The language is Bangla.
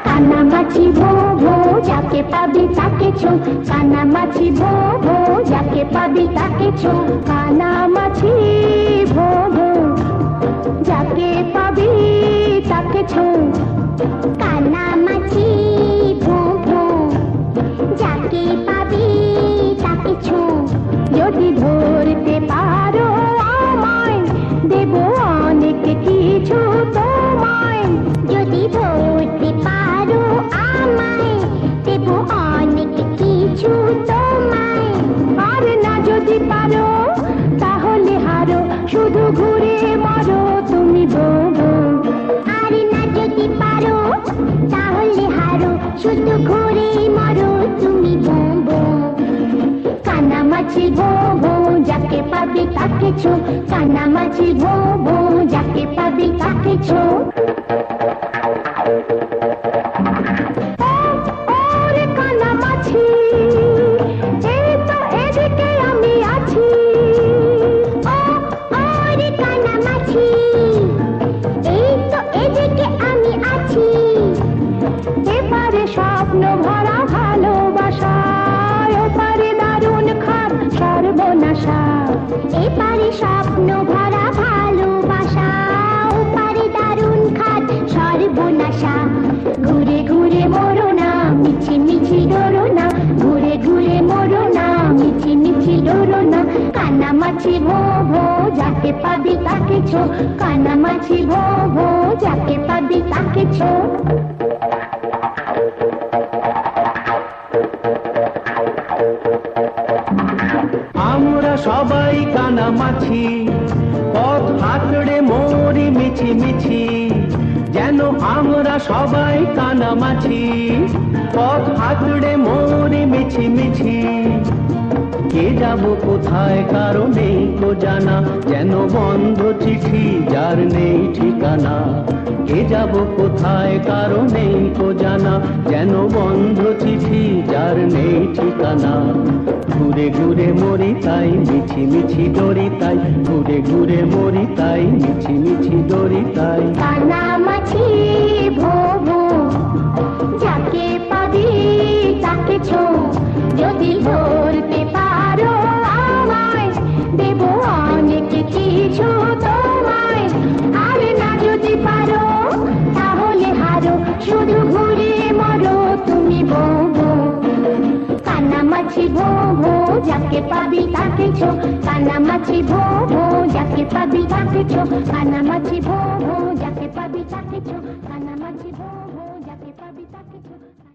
কানামাছি ভো ভো যাকে পাবি তাকে ছো, কানামাছি ভো ভো যাকে পাবি তাকে ছো, কানামাছি ভো ভো যাকে পাবি তাকে ছো, কানামাছি ভো ভো যাকে পাবি তাকে ছো। যদি ধরতে পারো আমায় দেব অনেক কিছু তোমায়, যদি ধরতে পারো আমায় দেব অনেক কিছু তোমায়। আর না যদি পারো তাহলে হারো, শুধু ঘুরে মারো তুমি বোবো। আর না যদি পারো তাহলে হারো, শুধু ঘুরে মারো তুমি বোবো। কানামাছি ভো ভো যাকে পাবি তাকে ছো, কানামাছি ভো ভো যাকে পাবি তাকে ছো। ওরে কানামাছি এই তো এদিকে আমি আছি, ওরে কানামাছি এই তো এদিকে আমি আছি। এপারে স্বপ্ন ভরা ভালোবাসা, ওপারে দারুণ খাট সর্বনাশা। এপারে স্বপ্ন ভরা ভালোবাসা, ওপারে দারুণ খাট সর্বনাশা। ঘুরে ঘুরে মরো না মিছি মিছি ডরো না, ঘুরে ঘুরে মরো না মিছি মিছি ডরো না। কানামাছি ভো ভো যাকে পাবি তাকে ছো, কানামাছি ভো ভো যাকে পাবি তাকে ছো। আমরা সবাই কানামাছি, পথ হাতড়ে মরি মিছি মিছি। যেন আমরা সবাই কানামাছি, পথ হাতড়ে মরি মিছি মিছি। কে যাব কোথায় কারো নেই তো জানা, যেন বন্ধ চিঠি যার নেই ঠিকানা। কে যাব কোথায় কারো নেই তো জানা, যেন বন্ধ চিঠি যার নেই ঠিকানা। ঘুরে ঘুরে মরি তাই মিছি মিছি ডরি তাই, ঘুরে ঘুরে মরি তাই মিছি মিছি ডরি তাই। কানামাছি ভো ভো যাকে পাবি তাকে ছো, যদি ধরতে পারো আমায় দেব অনেক কিছু তোমায়। আর না যদি পারো তাহলে হারো, শুধু ঘুরে মরো তুমি বোবো। কানামাছি ভো ভো যাকে পাবি তাকে ছো, কানামাছি ভো ভো যাকে পাবি তাকে ছো, কানামাছি ভো ভো।